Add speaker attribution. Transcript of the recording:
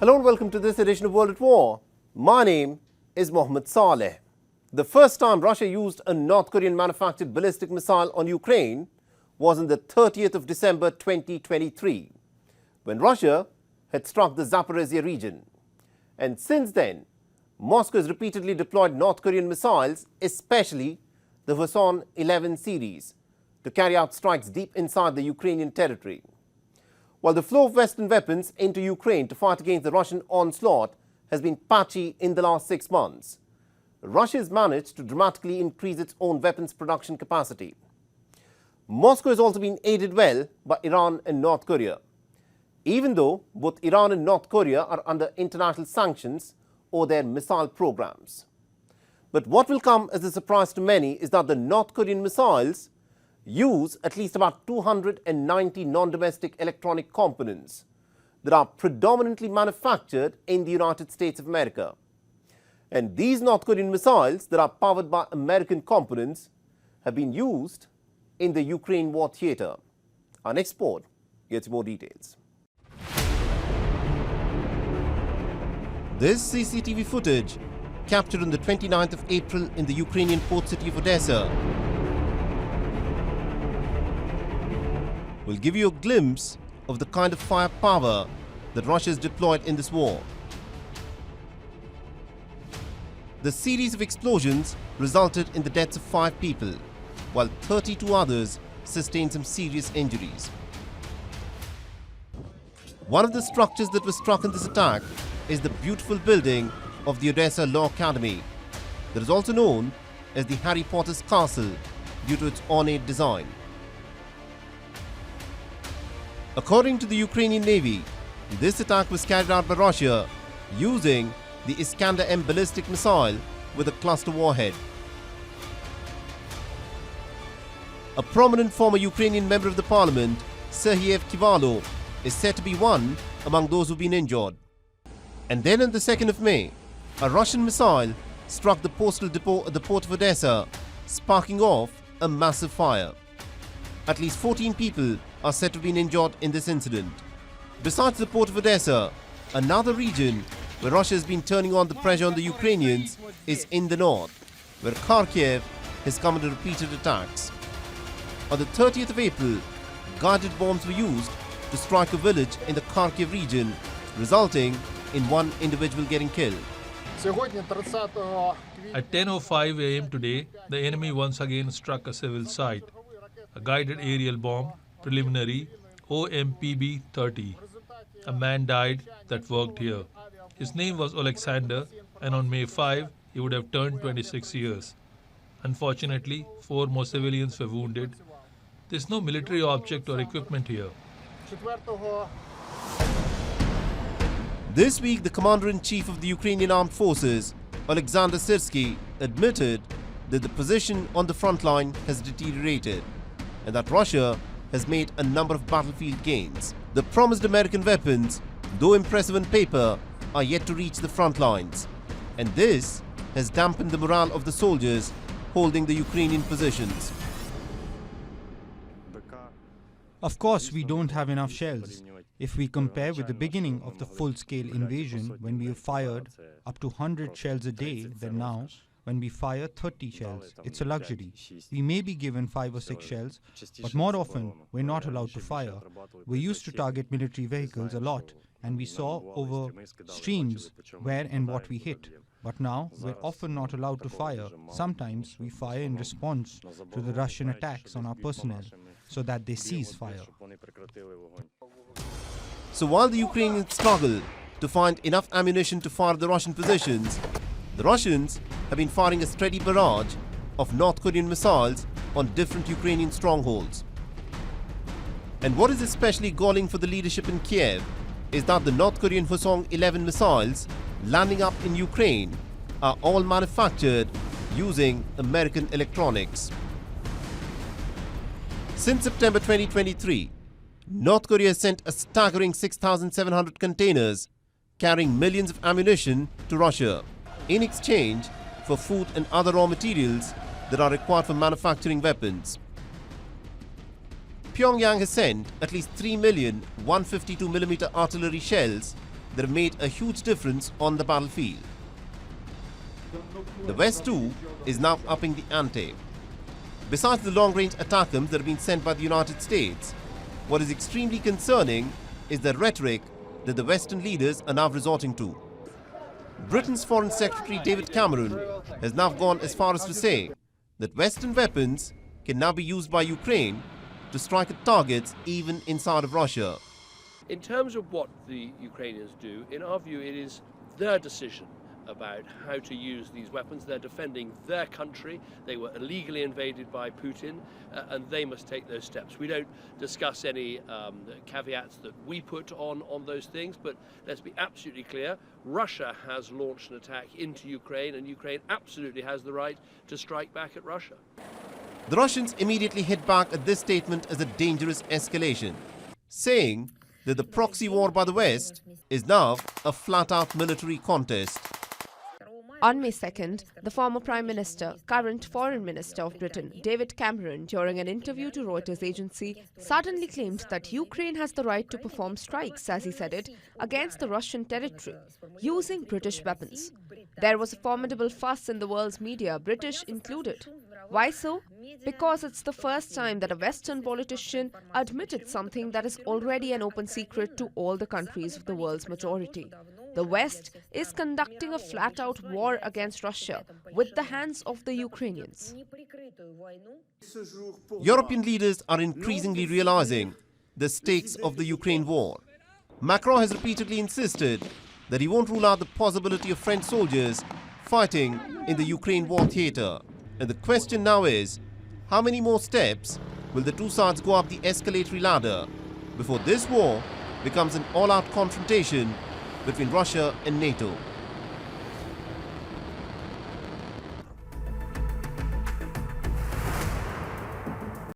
Speaker 1: Hello and welcome to this edition of World at War. My name is Mohammed Saleh. The first time Russia used a North Korean manufactured ballistic missile on Ukraine was on the 30th of December 2023, when Russia had struck the Zaporizhia region. And since then, Moscow has repeatedly deployed North Korean missiles, especially the Warzones 11 series, to carry out strikes deep inside the Ukrainian territory. While the flow of Western weapons into Ukraine to fight against the Russian onslaught has been patchy in the last 6 months, Russia has managed to dramatically increase its own weapons production capacity. Moscow has also been aided well by Iran and North Korea. Even though both Iran and North Korea are under international sanctions over their missile programs. But what will come as a surprise to many is that the North Korean missiles use at least about 290 non-domestic electronic components that are predominantly manufactured in the United States of America. And these North Korean missiles that are powered by American components have been used in the Ukraine war theatre. Our next report gets more details. This CCTV footage, captured on the 29th of April in the Ukrainian port city of Odessa, will give you a glimpse of the kind of firepower that Russia has deployed in this war. The series of explosions resulted in the deaths of 5 people, while 32 others sustained some serious injuries. One of the structures that was struck in this attack is the beautiful building of the Odessa Law Academy, that is also known as the Harry Potter's castle due to its ornate design. According to the Ukrainian Navy, this attack was carried out by Russia using the Iskander-M ballistic missile with a cluster warhead. A prominent former Ukrainian member of the parliament, Serhiy Kivalo, is said to be one among those who've been injured. And then on the 2nd of May, a Russian missile struck the postal depot at the port of Odessa, sparking off a massive fire. At least 14 people are said to have been injured in this incident. Besides the port of Odessa, another region where Russia has been turning on the pressure on the Ukrainians is in the north, where Kharkiv has come under repeated attacks. On the 30th of April, guided bombs were used to strike a village in the Kharkiv region, resulting in one individual getting killed.
Speaker 2: At 10:05 a.m. today, the enemy once again struck a civil site. A guided aerial bomb, preliminary OMPB-30. A man died that worked here. His name was Alexander, and on May 5, he would have turned 26 years. Unfortunately, 4 more civilians were wounded. There's no military object or equipment here.
Speaker 1: This week, the Commander-in-Chief of the Ukrainian Armed Forces, Alexander Syrsky, admitted that the position on the front line has deteriorated and that Russia has made a number of battlefield gains. The promised American weapons, though impressive on paper, are yet to reach the front lines, and this has dampened the morale of the soldiers holding the Ukrainian positions.
Speaker 3: Of course, we don't have enough shells. If we compare with the beginning of the full-scale invasion, when we fired up to 100 shells a day, then now, when we fire 30 shells, it's a luxury. We may be given 5 or 6 shells, but more often, we're not allowed to fire. We used to target military vehicles a lot, and we saw over streams where and what we hit. But now, we're often not allowed to fire. Sometimes, we fire in response to the Russian attacks on our personnel, so that they cease fire.
Speaker 1: So while the Ukrainians struggle to find enough ammunition to fire the Russian positions, the Russians have been firing a steady barrage of North Korean missiles on different Ukrainian strongholds. And what is especially galling for the leadership in Kiev is that the North Korean Warzones 11 missiles landing up in Ukraine are all manufactured using American electronics. Since September 2023, North Korea has sent a staggering 6,700 containers carrying millions of ammunition to Russia in exchange for food and other raw materials that are required for manufacturing weapons. Pyongyang has sent at least 3 million 152mm artillery shells that have made a huge difference on the battlefield. The West too is now upping the ante. Besides the long-range ATACMS that have been sent by the United States, what is extremely concerning is the rhetoric that the Western leaders are now resorting to. Britain's Foreign Secretary David Cameron has now gone as far as to say that Western weapons can now be used by Ukraine to strike at targets even inside of Russia.
Speaker 4: In terms of what the Ukrainians do, in our view, it is their decision about how to use these weapons. They're defending their country. They were illegally invaded by Putin, and they must take those steps. We don't discuss any caveats that we put on those things, but let's be absolutely clear. Russia has launched an attack into Ukraine, and Ukraine absolutely has the right to strike back at Russia.
Speaker 1: The Russians immediately hit back at this statement as a dangerous escalation, saying that the proxy war by the West is now a flat-out military contest.
Speaker 5: On May 2nd, the former Prime Minister, current Foreign Minister of Britain, David Cameron, during an interview to Reuters agency, suddenly claimed that Ukraine has the right to perform strikes, as he said it, against the Russian territory, using British weapons. There was a formidable fuss in the world's media, British included. Why so? Because it's the first time that a Western politician admitted something that is already an open secret to all the countries of the world's majority. The West is conducting a flat-out war against Russia with the hands of the Ukrainians.
Speaker 1: European leaders are increasingly realizing the stakes of the Ukraine war. Macron has repeatedly insisted that he won't rule out the possibility of French soldiers fighting in the Ukraine war theater. And the question now is, how many more steps will the two sides go up the escalatory ladder before this war becomes an all-out confrontation between Russia and NATO?